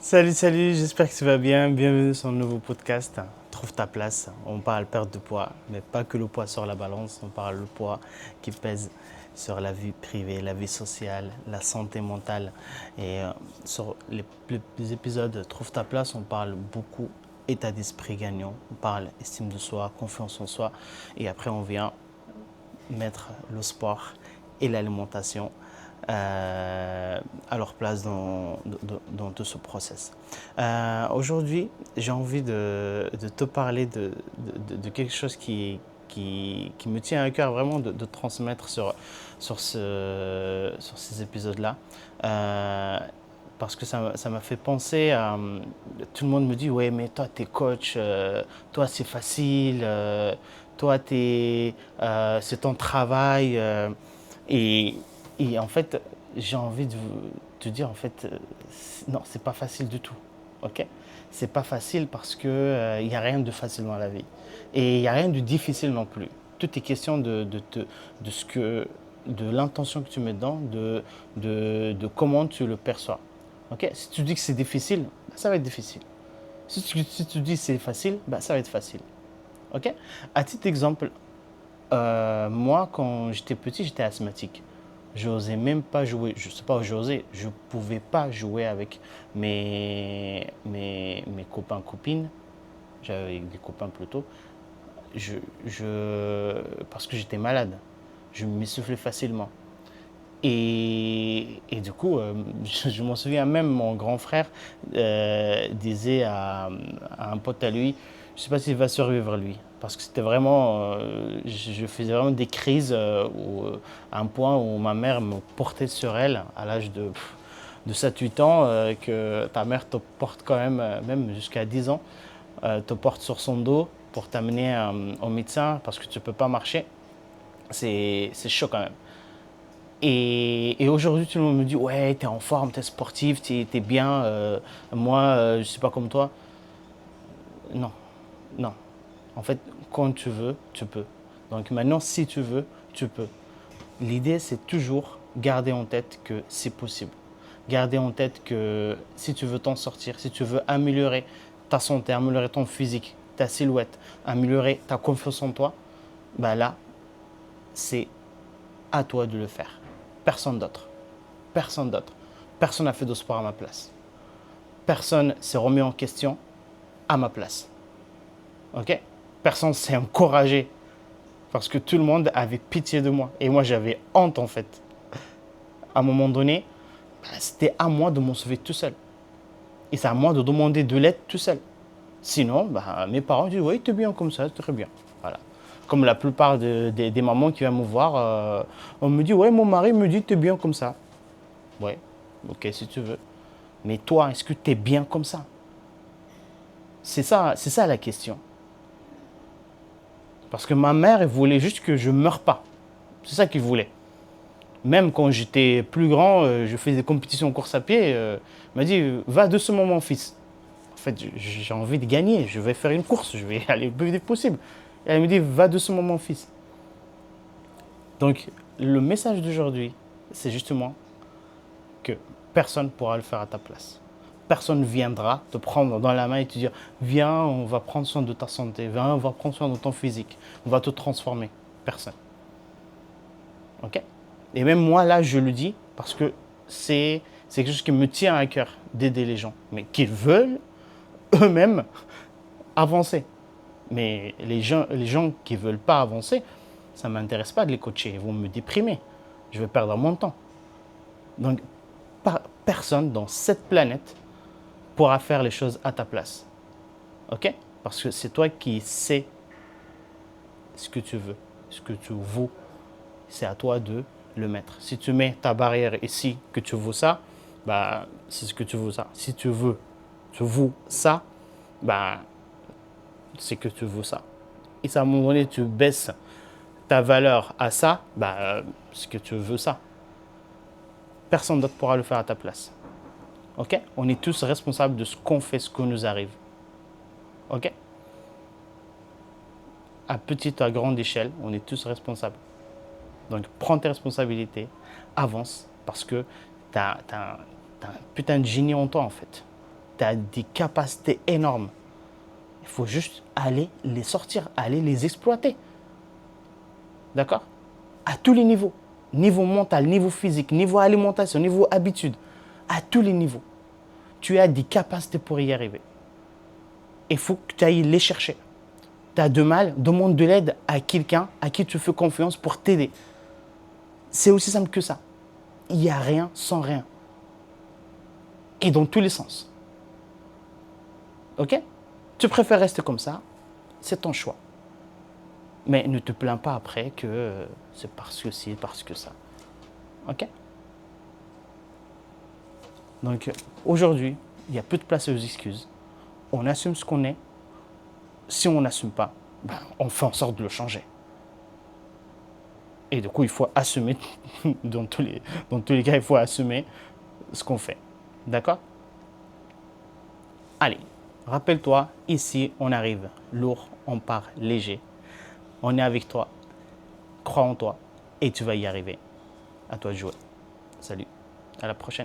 Salut, j'espère que tu vas bien. Bienvenue sur un nouveau podcast. Trouve ta place. On parle perte de poids, mais pas que le poids sur la balance. On parle le poids qui pèse sur la vie privée, la vie sociale, la santé mentale. Et sur les épisodes Trouve ta place, on parle beaucoup état d'esprit gagnant. On parle estime de soi, confiance en soi. Et après, on vient mettre le sport et l'alimentation à leur place dans tout ce process. Aujourd'hui, j'ai envie de te parler de quelque chose qui me tient à cœur vraiment de transmettre sur ces épisodes-là. Parce que ça m'a fait penser à... Tout le monde me dit, ouais, mais toi, t'es coach, toi, c'est facile, toi, c'est ton travail. Et, et en fait, j'ai envie de te dire, en fait, non, c'est pas facile du tout. Ok? C'est pas facile parce que il y a rien de facile dans la vie. Et il y a rien de difficile non plus. Tout est question de ce que, de l'intention que tu mets dedans, de comment tu le perçois. Ok? Si tu dis que c'est difficile, ça va être difficile. Si tu dis que c'est facile, ça va être facile. Ok? À titre d'exemple, moi, quand j'étais petit, j'étais asthmatique. J'osais même pas jouer. Je sais pas, j'osais. Je pouvais pas jouer avec mes copains, copines. J'avais des copains plutôt. Parce que j'étais malade. Je m'essoufflais facilement. Et du coup, je m'en souviens même, mon grand frère disait à un pote à lui, je ne sais pas s'il va survivre lui, parce que c'était vraiment, je faisais vraiment des crises à un point où ma mère me portait sur elle à l'âge de 7-8 ans, que ta mère te porte quand même, même jusqu'à 10 ans, te porte sur son dos pour t'amener au médecin parce que tu ne peux pas marcher. C'est chaud quand même. Et aujourd'hui, tout le monde me dit, ouais, t'es en forme, t'es sportif, t'es bien. Moi, je suis pas comme toi. Non, non. En fait, quand tu veux, tu peux. Donc maintenant, si tu veux, tu peux. L'idée, c'est toujours garder en tête que c'est possible. Garder en tête que si tu veux t'en sortir, si tu veux améliorer ta santé, améliorer ton physique, ta silhouette, améliorer ta confiance en toi, là, c'est à toi de le faire. Personne d'autre. Personne d'autre. Personne n'a fait de sport à ma place. Personne s'est remis en question à ma place. Ok? Personne s'est encouragé parce que tout le monde avait pitié de moi. Et moi, j'avais honte en fait. À un moment donné, c'était à moi de m'en sauver tout seul. Et c'est à moi de demander de l'aide tout seul. Sinon, mes parents disent, oui, t'es bien comme ça, c'est très bien. Voilà. Comme la plupart des mamans qui viennent me voir, on me dit, ouais, mon mari me dit, t'es bien comme ça. Ouais, ok, si tu veux. Mais toi, est-ce que t'es bien comme ça? C'est ça la question. Parce que ma mère, elle voulait juste que je ne meure pas. C'est ça qu'il voulait. Même quand j'étais plus grand, je faisais des compétitions en course à pied. Elle m'a dit, va doucement mon fils. En fait, j'ai envie de gagner. Je vais faire une course. Je vais aller le plus vite possible. Et elle me dit, va doucement mon fils. Donc, le message d'aujourd'hui, c'est justement que personne ne pourra le faire à ta place. Personne ne viendra te prendre dans la main et te dire, viens, on va prendre soin de ta santé, viens, on va prendre soin de ton physique, on va te transformer. Personne. Ok? Et même moi, là, je le dis parce que c'est quelque chose qui me tient à cœur d'aider les gens, mais qu'ils veulent eux-mêmes avancer. Mais les gens qui ne veulent pas avancer, ça ne m'intéresse pas de les coacher. Ils vont me déprimer. Je vais perdre mon temps. Donc, personne dans cette planète pourra faire les choses à ta place. Ok? Parce que c'est toi qui sais ce que tu veux, ce que tu vaux. C'est à toi de le mettre. Si tu mets ta barrière ici, que tu veux ça, c'est ce que tu veux ça. Si tu veux ça, bah, c'est que tu veux ça. Et si à un moment donné, tu baisses ta valeur à ça, c'est que tu veux ça. Personne d'autre pourra le faire à ta place. Ok? On est tous responsables de ce qu'on fait, ce qui nous arrive. Ok? À petite ou à grande échelle, on est tous responsables. Donc, prends tes responsabilités, avance, parce que tu as un putain de génie en toi, en fait. tu as des capacités énormes. Il faut juste aller les sortir, aller les exploiter. D'accord? À tous les niveaux. Niveau mental, niveau physique, niveau alimentation, niveau habitude. À tous les niveaux. Tu as des capacités pour y arriver. Il faut que tu ailles les chercher. Tu as de mal, demande de l'aide à quelqu'un à qui tu fais confiance pour t'aider. C'est aussi simple que ça. Il n'y a rien sans rien. Et dans tous les sens. Ok? Tu préfères rester comme ça, c'est ton choix. Mais ne te plains pas après que c'est parce que ci, parce que ça. Ok? Donc aujourd'hui, il y a peu de place aux excuses. On assume ce qu'on est. Si on n'assume pas, ben, on fait en sorte de le changer. Et du coup, il faut assumer, dans tous les cas, il faut assumer ce qu'on fait. D'accord? Allez, rappelle-toi, ici, on arrive lourd, on part léger. On est avec toi, crois en toi et tu vas y arriver. À toi de jouer. Salut, à la prochaine.